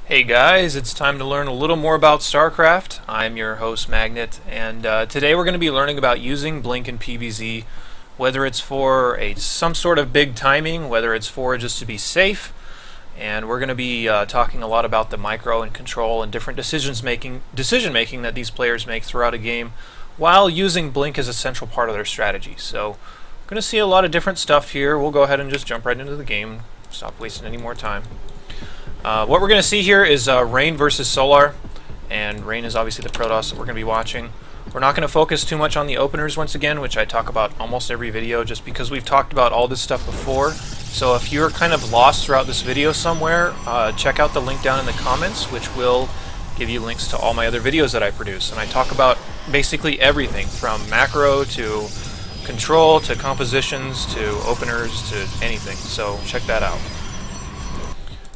Hey guys, it's time to learn a little more about Starcraft. I'm your host Magnet, and today we're going to be learning about using Blink in PvZ, whether it's for some sort of big timing, whether it's for just to be safe, and we're going to be talking a lot about the micro and control and different decision making that these players make throughout a game, while using Blink as a central part of their strategy. So we're going to see a lot of different stuff here. We'll go ahead and just jump right into the game. Stop wasting any more time. What we're going to see here is Rain versus Solar, and Rain is obviously the Protoss that we're going to be watching. We're not going to focus too much on the openers once again, which I talk about almost every video just because we've talked about all this stuff before. So if you're kind of lost throughout this video somewhere, check out the link down in the comments, which will give you links to all my other videos that I produce. And I talk about basically everything from macro to control to compositions to openers to anything. So check that out.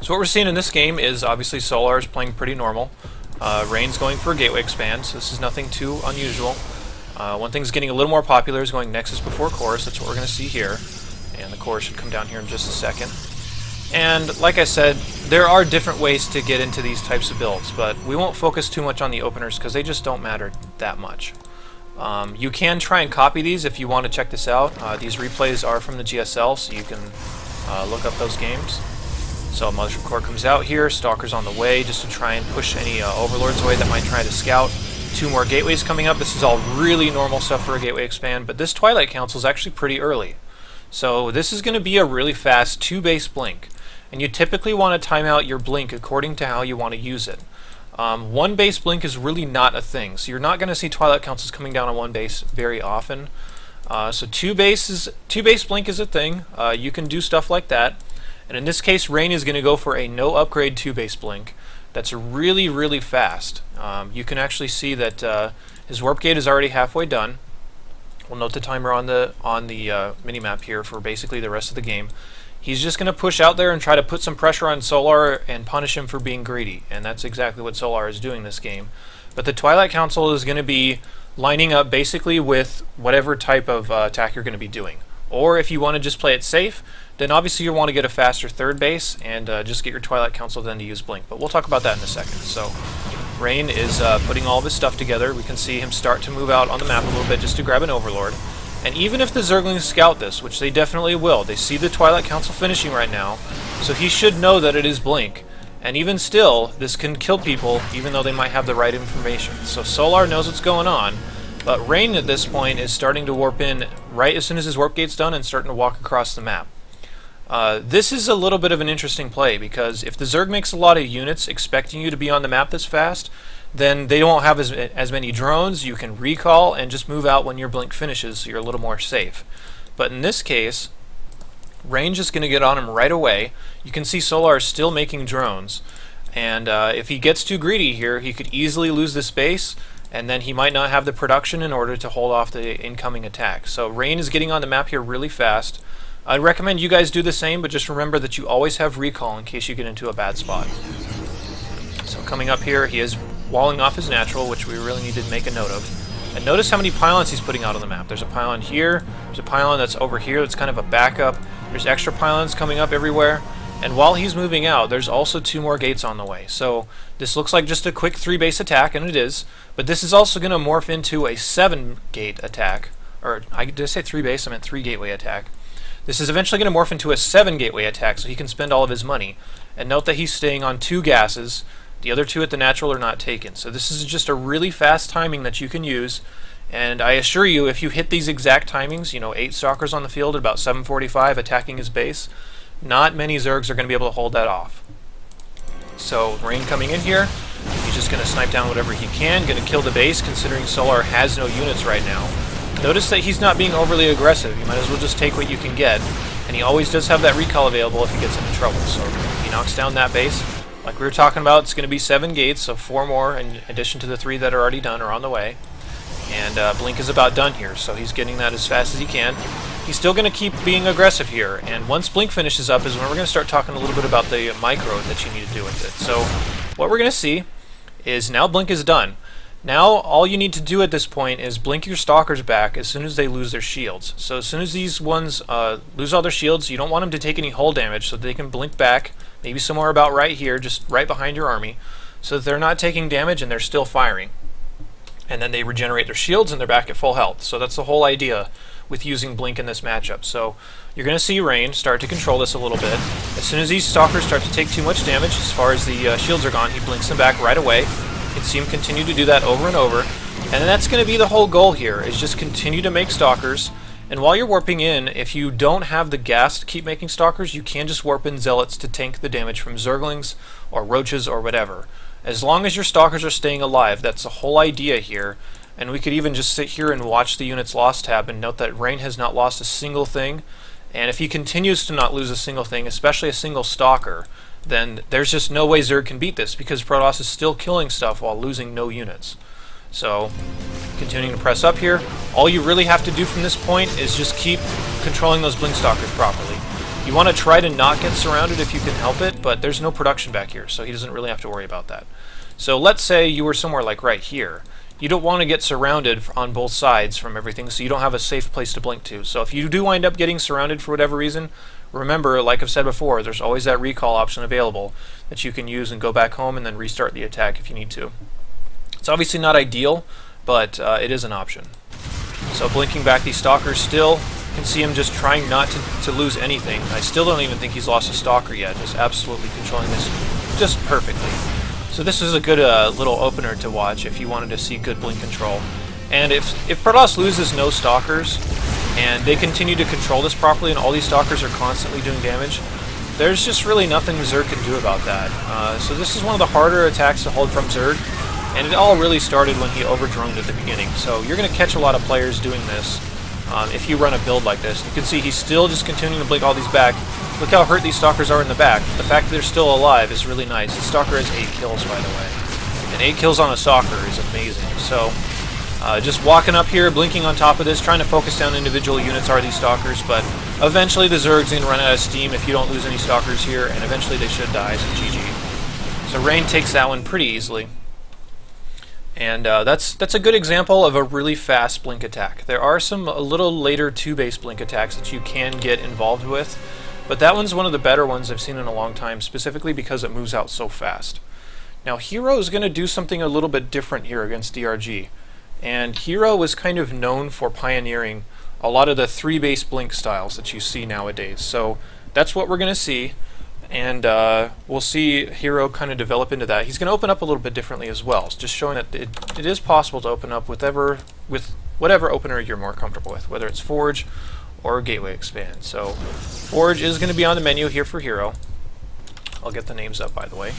So what we're seeing in this game is obviously Solar is playing pretty normal. Rain's going for a gateway expand, so this is nothing too unusual. One thing's getting a little more popular is going Nexus before Chorus. That's what we're going to see here. And the Chorus should come down here in just a second. And like I said, there are different ways to get into these types of builds, but we won't focus too much on the openers because they just don't matter that much. You can try and copy these if you want to check this out. These replays are from the GSL, so you can look up those games. So Mothership Core comes out here, Stalker's on the way just to try and push any Overlords away that might try to scout. 2 more gateways coming up. This is all really normal stuff for a gateway expand, but this Twilight Council is actually pretty early. So this is going to be a really fast 2-base blink, and you typically want to time out your blink according to how you want to use it. 1-base blink is really not a thing, so you're not going to see Twilight Councils coming down on 1 base very often. So 2-base blink is a thing. You can do stuff like that. And in this case, Rain is going to go for a no upgrade 2-base blink. That's really, really fast. You can actually see that his warp gate is already halfway done. We'll note the timer on the minimap here for basically the rest of the game. He's just going to push out there and try to put some pressure on Solar and punish him for being greedy. And that's exactly what Solar is doing this game. But the Twilight Council is going to be lining up basically with whatever type of attack you're going to be doing. Or if you want to just play it safe, then obviously you want to get a faster 3rd base and just get your Twilight Council then to use Blink. But we'll talk about that in a second. So Rain is putting all of his stuff together. We can see him start to move out on the map a little bit just to grab an Overlord. And even if the Zerglings scout this, which they definitely will, they see the Twilight Council finishing right now, so he should know that it is Blink. And even still, this can kill people even though they might have the right information. So Solar knows what's going on. But Rain at this point is starting to warp in right as soon as his warp gate's done and starting to walk across the map. This is a little bit of an interesting play because if the Zerg makes a lot of units expecting you to be on the map this fast, then they won't have as many drones. You can recall and just move out when your blink finishes so you're a little more safe. But in this case, Rain's just going to get on him right away. You can see Solar is still making drones. And if he gets too greedy here, he could easily lose this base, and then he might not have the production in order to hold off the incoming attack. So Rain is getting on the map here really fast. I'd recommend you guys do the same, but just remember that you always have recall in case you get into a bad spot. So coming up here, he is walling off his natural, which we really need to make a note of. And notice how many pylons he's putting out on the map. There's a pylon here, there's a pylon that's over here that's kind of a backup, there's extra pylons coming up everywhere. And while he's moving out, there's also 2 more gates on the way. So this looks like just a quick 3-base attack, and it is. But this is also going to morph into a 7-gate attack. Or, did I say 3-base? I meant 3-gateway attack. This is eventually going to morph into a 7-gateway attack, so he can spend all of his money. And note that he's staying on 2 gases. The other 2 at the natural are not taken. So this is just a really fast timing that you can use. And I assure you, if you hit these exact timings, 8 Stalkers on the field at about 7:45 attacking his base, not many Zergs are going to be able to hold that off. So Rain coming in here, he's just going to snipe down whatever he can, going to kill the base considering Solar has no units right now. Notice that he's not being overly aggressive. You might as well just take what you can get, and he always does have that recall available if he gets into trouble. So he knocks down that base. Like we were talking about, it's going to be 7 gates, so 4 more in addition to the 3 that are already done or on the way. And Blink is about done here, so he's getting that as fast as he can. He's still going to keep being aggressive here, and once Blink finishes up is when we're going to start talking a little bit about the micro that you need to do with it. So what we're going to see is now Blink is done. Now all you need to do at this point is blink your Stalkers back as soon as they lose their shields. So as soon as these ones lose all their shields, you don't want them to take any hull damage, so they can blink back maybe somewhere about right here, just right behind your army, so that they're not taking damage and they're still firing. And then they regenerate their shields and they're back at full health. So that's the whole idea with using Blink in this matchup. So you're going to see Rain start to control this a little bit. As soon as these Stalkers start to take too much damage, as far as the shields are gone, he blinks them back right away. You can see him continue to do that over and over. And that's going to be the whole goal here, is just continue to make Stalkers. And while you're warping in, if you don't have the gas to keep making Stalkers, you can just warp in Zealots to tank the damage from Zerglings or Roaches or whatever. As long as your Stalkers are staying alive, that's the whole idea here. And we could even just sit here and watch the units lost tab and note that Rain has not lost a single thing. And if he continues to not lose a single thing, especially a single Stalker, then there's just no way Zerg can beat this, because Protoss is still killing stuff while losing no units. So, continuing to press up here. All you really have to do from this point is just keep controlling those Blink Stalkers properly. You want to try to not get surrounded if you can help it, but there's no production back here, so he doesn't really have to worry about that. So let's say you were somewhere like right here. You don't want to get surrounded on both sides from everything, so you don't have a safe place to blink to. So if you do wind up getting surrounded for whatever reason, remember, like I've said before, there's always that recall option available that you can use and go back home and then restart the attack if you need to. It's obviously not ideal, but it is an option. So blinking back these Stalkers still. You can see him just trying not to lose anything. I still don't even think he's lost a Stalker yet. Just absolutely controlling this just perfectly. So this is a good little opener to watch if you wanted to see good blink control. And if Protoss loses no Stalkers, and they continue to control this properly, and all these Stalkers are constantly doing damage, there's just really nothing Zerg can do about that. So this is one of the harder attacks to hold from Zerg, and it all really started when he overdroned at the beginning. So you're going to catch a lot of players doing this if you run a build like this. You can see he's still just continuing to blink all these back. Look how hurt these Stalkers are in the back. The fact that they're still alive is really nice. The Stalker has 8 kills, by the way. And 8 kills on a Stalker is amazing. So just walking up here, blinking on top of this, trying to focus down individual units are these Stalkers, but eventually the Zerg's going to run out of steam if you don't lose any Stalkers here, and eventually they should die, so GG. So Rain takes that one pretty easily. And that's a good example of a really fast blink attack. There are some a little later 2-base blink attacks that you can get involved with, but that one's one of the better ones I've seen in a long time, specifically because it moves out so fast. Now Hero is going to do something a little bit different here against DRG. And Hero was kind of known for pioneering a lot of the 3-base blink styles that you see nowadays. So that's what we're going to see, and we'll see Hero kind of develop into that. He's going to open up a little bit differently as well, just showing that it is possible to open up with whatever opener you're more comfortable with, whether it's Forge or Gateway Expand. So Forge is going to be on the menu here for Hero. I'll get the names up, by the way.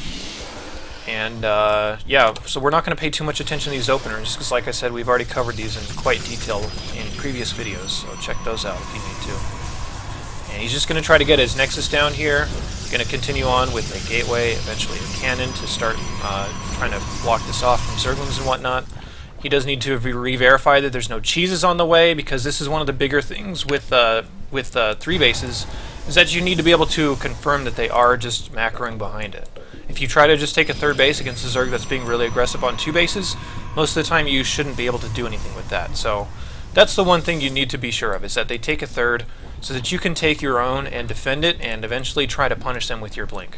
And yeah, so we're not going to pay too much attention to these openers, because like I said, we've already covered these in quite detail in previous videos, so check those out if you need to. And he's just going to try to get his Nexus down here, going to continue on with a Gateway, eventually a Cannon to start trying to block this off from Zerglings and whatnot. He does need to re-verify that there's no cheeses on the way, because this is one of the bigger things with 3 bases, is that you need to be able to confirm that they are just macroing behind it. If you try to just take a 3rd base against a Zerg that's being really aggressive on 2 bases, most of the time you shouldn't be able to do anything with that. So that's the one thing you need to be sure of, is that they take a 3rd so that you can take your own and defend it and eventually try to punish them with your blink.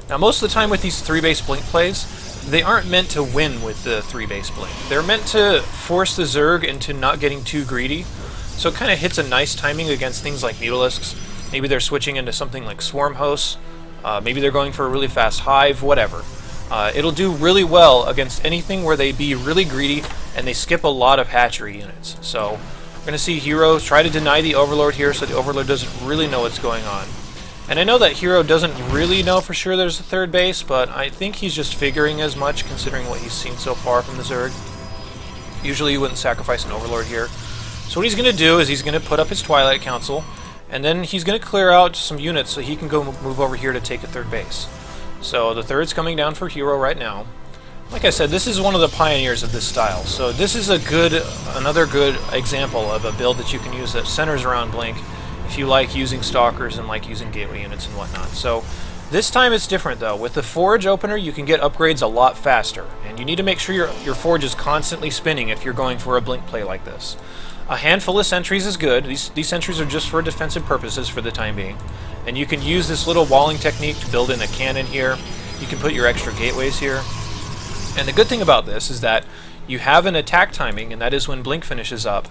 Now most of the time with these 3-base blink plays, they aren't meant to win with the 3-base blink. They're meant to force the Zerg into not getting too greedy, so it kind of hits a nice timing against things like Mutalisks. Maybe they're switching into something like Swarm Hosts. Maybe they're going for a really fast Hive, whatever. It'll do really well against anything where they be really greedy and they skip a lot of hatchery units. So we're going to see Hero try to deny the Overlord here, so the Overlord doesn't really know what's going on. And I know that Hero doesn't really know for sure there's a 3rd base, but I think he's just figuring as much considering what he's seen so far from the Zerg. Usually you wouldn't sacrifice an Overlord here. So what he's going to do is he's going to put up his Twilight Council, and then he's going to clear out some units so he can go move over here to take a 3rd base. So the 3rd's coming down for Hero right now. Like I said, this is one of the pioneers of this style. So this is another good example of a build that you can use that centers around Blink if you like using Stalkers and like using Gateway units and whatnot. So this time it's different though. With the Forge opener you can get upgrades a lot faster, and you need to make sure your Forge is constantly spinning if you're going for a Blink play like this. A handful of sentries is good. These sentries are just for defensive purposes for the time being. And you can use this little walling technique to build in a cannon here. You can put your extra gateways here. And the good thing about this is that you have an attack timing, and that is when Blink finishes up.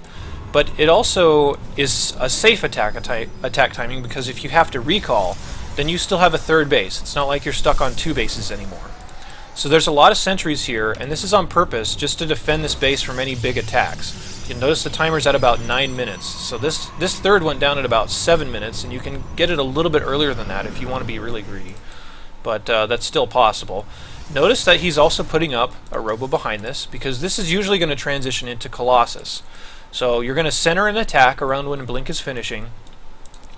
But it also is a safe attack timing, because if you have to recall, then you still have a third base. It's not like you're stuck on 2 bases anymore. So there's a lot of sentries here, and this is on purpose just to defend this base from any big attacks. You'll notice the timer's at about 9 minutes. So this third went down at about 7 minutes, and you can get it a little bit earlier than that if you want to be really greedy. But that's still possible. Notice that he's also putting up a robo behind this, because this is usually going to transition into Colossus. So you're going to center an attack around when Blink is finishing,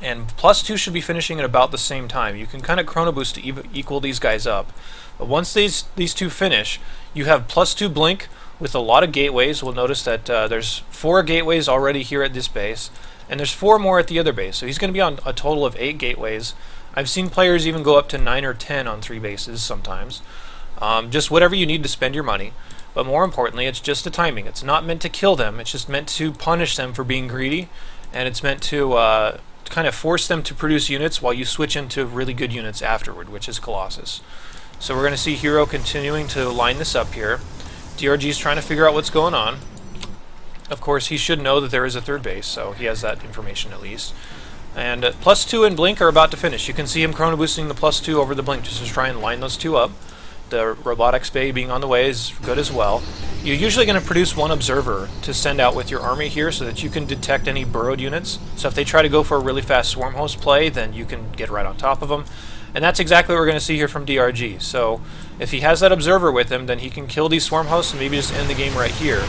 and +2 should be finishing at about the same time. You can kind of chrono boost to equal these guys up. But once these two finish, you have +2 Blink with a lot of gateways. We'll notice that there's 4 gateways already here at this base, and there's 4 more at the other base. So he's going to be on a total of 8 gateways. I've seen players even go up to 9 or 10 on 3 bases sometimes. Just whatever you need to spend your money. But more importantly, it's just the timing. It's not meant to kill them. It's just meant to punish them for being greedy, and it's meant to kind of force them to produce units while you switch into really good units afterward, which is Colossus. So we're going to see Hero continuing to line this up here. DRG's trying to figure out what's going on. Of course, he should know that there is a third base, so he has that information at least. And +2 and Blink are about to finish. You can see him chrono boosting the +2 over the Blink just to try and line those two up. The robotics bay being on the way is good as well. You're usually going to produce 1 observer to send out with your army here so that you can detect any burrowed units. So if they try to go for a really fast swarm host play, then you can get right on top of them. And that's exactly what we're going to see here from DRG. So if he has that observer with him, then he can kill these swarm hosts and maybe just end the game right here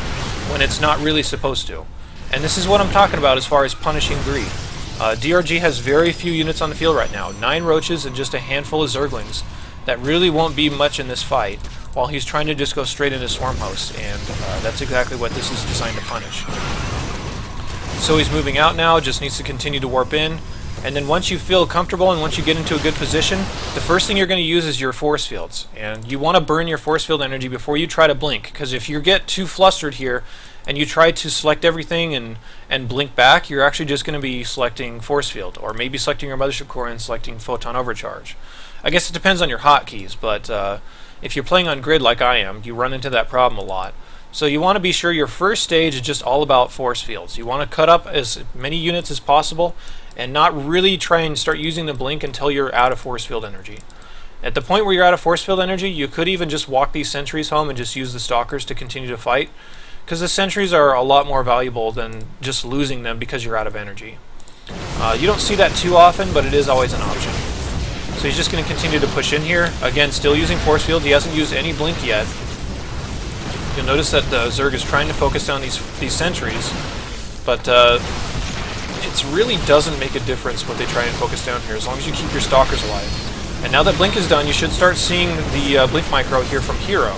when it's not really supposed to. And this is what I'm talking about as far as punishing greed. DRG has very few units on the field right now. 9 roaches and just a handful of Zerglings. That really won't be much in this fight, while he's trying to just go straight into swarm hosts, and that's exactly what this is designed to punish. So he's moving out now, just needs to continue to warp in, and then once you feel comfortable and once you get into a good position, the first thing you're going to use is your force fields. And you want to burn your force field energy before you try to blink, because if you get too flustered here and you try to select everything and blink back, you're actually just going to be selecting force field, or maybe selecting your mothership core and selecting photon overcharge. I guess it depends on your hotkeys, but if you're playing on grid like I am, you run into that problem a lot. So you want to be sure your first stage is just all about force fields. You want to cut up as many units as possible and not really try and start using the blink until you're out of force field energy. At the point where you're out of force field energy, you could even just walk these sentries home and just use the stalkers to continue to fight, because the sentries are a lot more valuable than just losing them because you're out of energy. You don't see that too often, but it is always an option. So he's just going to continue to push in here. Again, still using force field. He hasn't used any blink yet. You'll notice that the Zerg is trying to focus down these sentries, but it really doesn't make a difference what they try and focus down here, as long as you keep your stalkers alive. And now that blink is done, you should start seeing the blink micro here from Hero.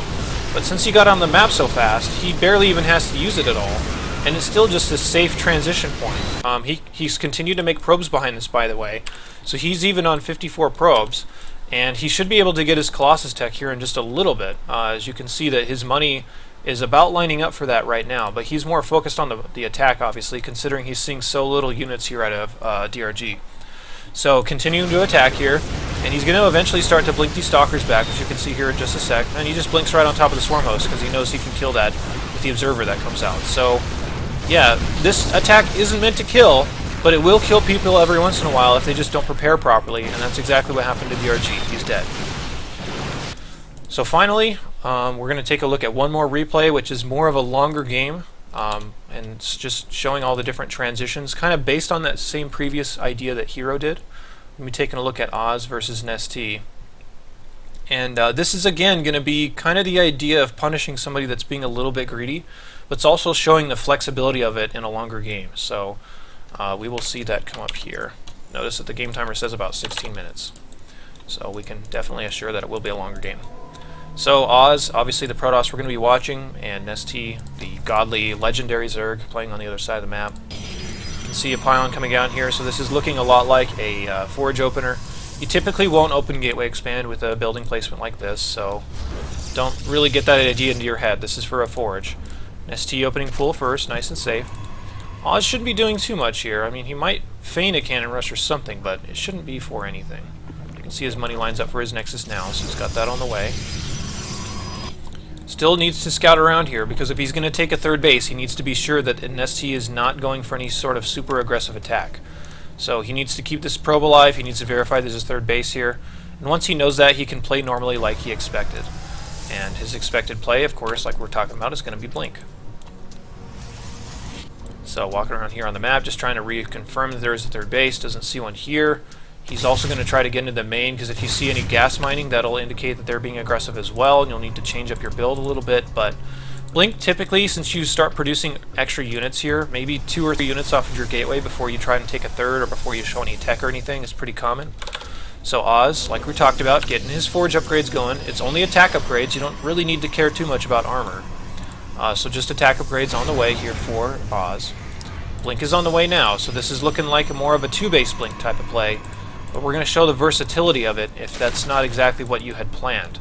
But since he got on the map so fast, he barely even has to use it at all. And it's still just a safe transition point. He's continued to make probes behind this, by the way. So he's even on 54 probes. And he should be able to get his Colossus tech here in just a little bit. As you can see that his money is about lining up for that right now. But he's more focused on the attack, obviously, considering he's seeing so little units here out of DRG. So continuing to attack here. And he's going to eventually start to blink these stalkers back, which you can see here in just a sec. And he just blinks right on top of the swarm host because he knows he can kill that with the observer that comes out. So yeah, this attack isn't meant to kill, but it will kill people every once in a while if they just don't prepare properly, and that's exactly what happened to DRG. He's dead. So finally, we're going to take a look at one more replay, which is more of a longer game, and it's just showing all the different transitions, kind of based on that same previous idea that Hero did. We'll be taking a look at Oz versus Nestea. And this is again going to be kind of the idea of punishing somebody that's being a little bit greedy, but it's also showing the flexibility of it in a longer game. So we will see that come up here. Notice that the game timer says about 16 minutes. So we can definitely assure that it will be a longer game. So Oz, obviously the Protoss we're going to be watching, and Nestea, the godly legendary Zerg, playing on the other side of the map. You can see a pylon coming down here, so this is looking a lot like a forge opener. You typically won't open gateway expand with a building placement like this, so don't really get that idea into your head. This is for a forge. Nestea opening full first, nice and safe. Oz shouldn't be doing too much here. I mean, he might feign a cannon rush or something, but it shouldn't be for anything. You can see his money lines up for his Nexus now, so he's got that on the way. Still needs to scout around here, because if he's going to take a third base, he needs to be sure that an ST is not going for any sort of super aggressive attack. So he needs to keep this probe alive, he needs to verify there's a third base here, and once he knows that, he can play normally like he expected. And his expected play, of course, like we're talking about, is going to be Blink. So walking around here on the map, just trying to reconfirm that there is a third base, doesn't see one here. He's also going to try to get into the main, because if you see any gas mining, that'll indicate that they're being aggressive as well, and you'll need to change up your build a little bit. But Blink, typically, since you start producing extra units here, maybe 2 or 3 units off of your gateway before you try and take a third, or before you show any tech or anything, is pretty common. So Oz, like we talked about, getting his forge upgrades going. It's only attack upgrades, you don't really need to care too much about armor. So just attack upgrades on the way here for Oz. Blink is on the way now, so this is looking like more of a 2-base Blink type of play. But we're going to show the versatility of it if that's not exactly what you had planned.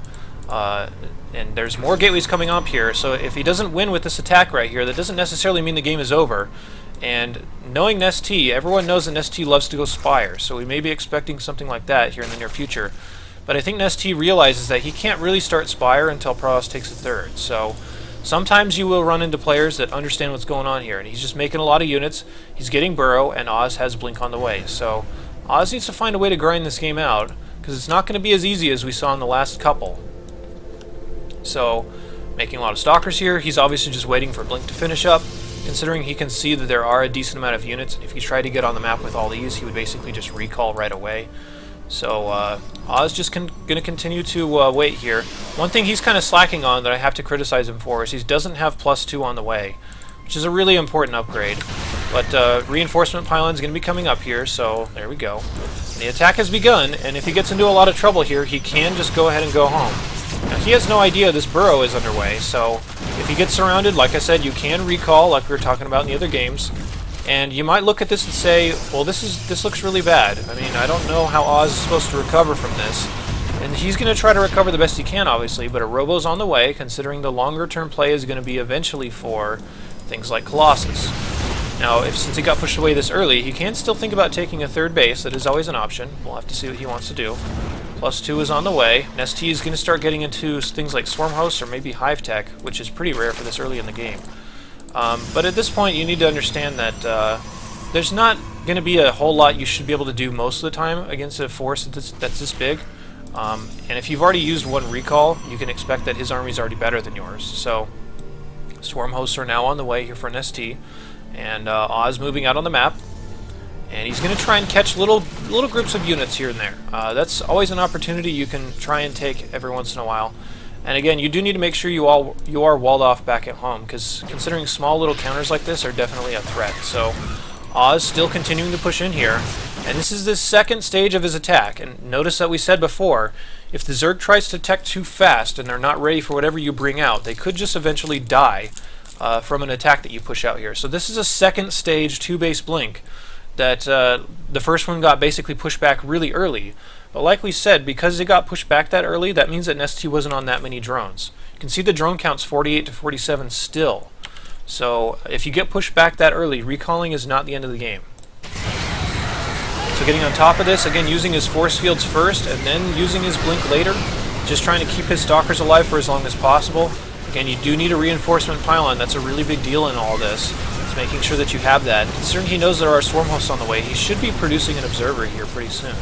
And there's more gateways coming up here, so if he doesn't win with this attack right here, that doesn't necessarily mean the game is over. And knowing NST, everyone knows that NST loves to go Spire, so we may be expecting something like that here in the near future. But I think NST realizes that he can't really start Spire until Protoss takes a third. So sometimes you will run into players that understand what's going on here, and he's just making a lot of units, he's getting Burrow, and Oz has Blink on the way. So Oz needs to find a way to grind this game out, because it's not going to be as easy as we saw in the last couple. So, making a lot of Stalkers here, he's obviously just waiting for Blink to finish up, considering he can see that there are a decent amount of units, and if he tried to get on the map with all these, he would basically just recall right away. So, Oz just going to continue to wait here. One thing he's kind of slacking on that I have to criticize him for is he doesn't have +2 on the way, which is a really important upgrade. But reinforcement pylon's going to be coming up here, so there we go. And the attack has begun, and if he gets into a lot of trouble here, he can just go ahead and go home. Now, he has no idea this burrow is underway, so if he gets surrounded, like I said, you can recall, like we were talking about in the other games. And you might look at this and say, well, this looks really bad. I mean, I don't know how Oz is supposed to recover from this. And he's going to try to recover the best he can, obviously, but a Robo's on the way, considering the longer-term play is going to be eventually for things like Colossus. Now, since he got pushed away this early, he can still think about taking a third base. That is always an option. We'll have to see what he wants to do. +2 is on the way. NST is going to start getting into things like Swarm Hosts or maybe Hive Tech, which is pretty rare for this early in the game. But at this point, you need to understand that there's not going to be a whole lot you should be able to do most of the time against a force that's this big. And if you've already used one recall, you can expect that his army is already better than yours. So, Swarm Hosts are now on the way here for NST. And Oz moving out on the map, and he's going to try and catch little groups of units here and there. That's always an opportunity you can try and take every once in a while. And again, you do need to make sure you are walled off back at home, because considering small little counters like this are definitely a threat. So Oz still continuing to push in here, and this is the second stage of his attack. And notice that we said before, if the Zerg tries to tech too fast and they're not ready for whatever you bring out, they could just eventually die from an attack that you push out here. So this is a second stage 2-base Blink that the first one got basically pushed back really early. But like we said, because it got pushed back that early, that means that NST wasn't on that many drones. You can see the drone count's 48 to 47 still. So if you get pushed back that early, recalling is not the end of the game. So getting on top of this, again using his force fields first and then using his Blink later, just trying to keep his Stalkers alive for as long as possible. Again, you do need a reinforcement pylon. That's a really big deal in all this. It's making sure that you have that. Considering he knows there are Swarm Hosts on the way, he should be producing an Observer here pretty soon.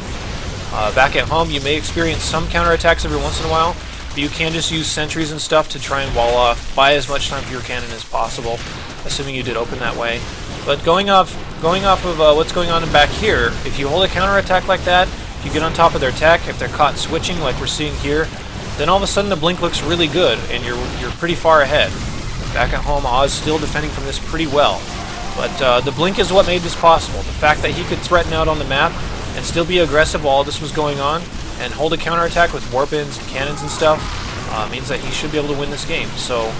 Back at home, you may experience some counterattacks every once in a while, but you can just use sentries and stuff to try and wall off, buy as much time for your cannon as possible, assuming you did open that way. But going off of what's going on back here, if you hold a counterattack like that, if you get on top of their tech, if they're caught switching like we're seeing here, then all of a sudden the Blink looks really good, and you're pretty far ahead. Back at home, Oz still defending from this pretty well. But the Blink is what made this possible. The fact that he could threaten out on the map and still be aggressive while all this was going on, and hold a counterattack with warpins and cannons and stuff, means that he should be able to win this game. So,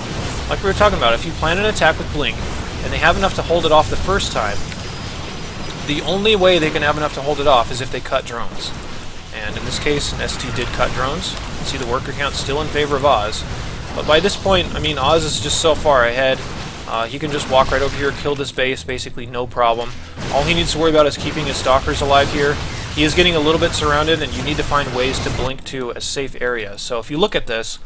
like we were talking about, if you plan an attack with Blink, and they have enough to hold it off the first time, the only way they can have enough to hold it off is if they cut drones. And in this case, ST did cut drones. You can see the worker count still in favor of Oz. But by this point, I mean, Oz is just so far ahead. He can just walk right over here, kill this base, basically no problem. All he needs to worry about is keeping his stalkers alive here. He is getting a little bit surrounded, and you need to find ways to blink to a safe area. So if you look at this,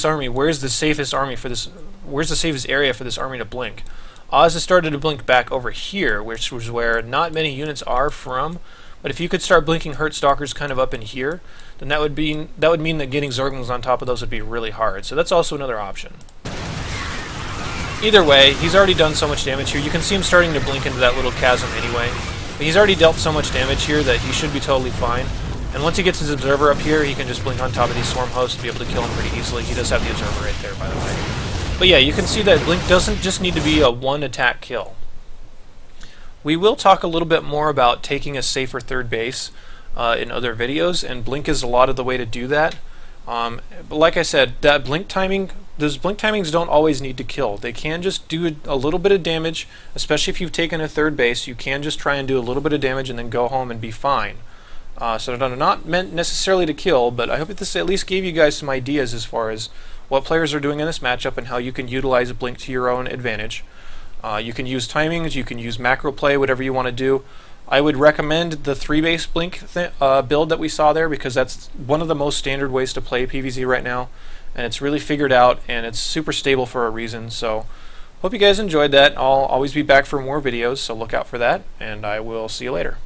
army, where's the safest army for this? Where's the safest area for this army to blink? Oz has started to blink back over here, which was where not many units are from. But if you could start blinking hurt stalkers kind of up in here, then that would mean that getting Zerglings on top of those would be really hard. So that's also another option. Either way, he's already done so much damage here. You can see him starting to blink into that little chasm anyway. But he's already dealt so much damage here that he should be totally fine. And once he gets his observer up here, he can just blink on top of these swarm hosts to be able to kill him pretty easily. He does have the observer right there, by the way. But yeah, you can see that blink doesn't just need to be a one-attack kill. We will talk a little bit more about taking a safer third base in other videos, and blink is a lot of the way to do that. But like I said, that blink timing, those blink timings don't always need to kill. They can just do a little bit of damage, especially if you've taken a third base. You can just try and do a little bit of damage and then go home and be fine. So they're not meant necessarily to kill, but I hope that this at least gave you guys some ideas as far as what players are doing in this matchup and how you can utilize blink to your own advantage. You can use timings, you can use macro play, whatever you want to do. I would recommend the 3-base blink build that we saw there, because that's one of the most standard ways to play PvZ right now, and it's really figured out, and it's super stable for a reason. So hope you guys enjoyed that. I'll always be back for more videos, so look out for that, and I will see you later.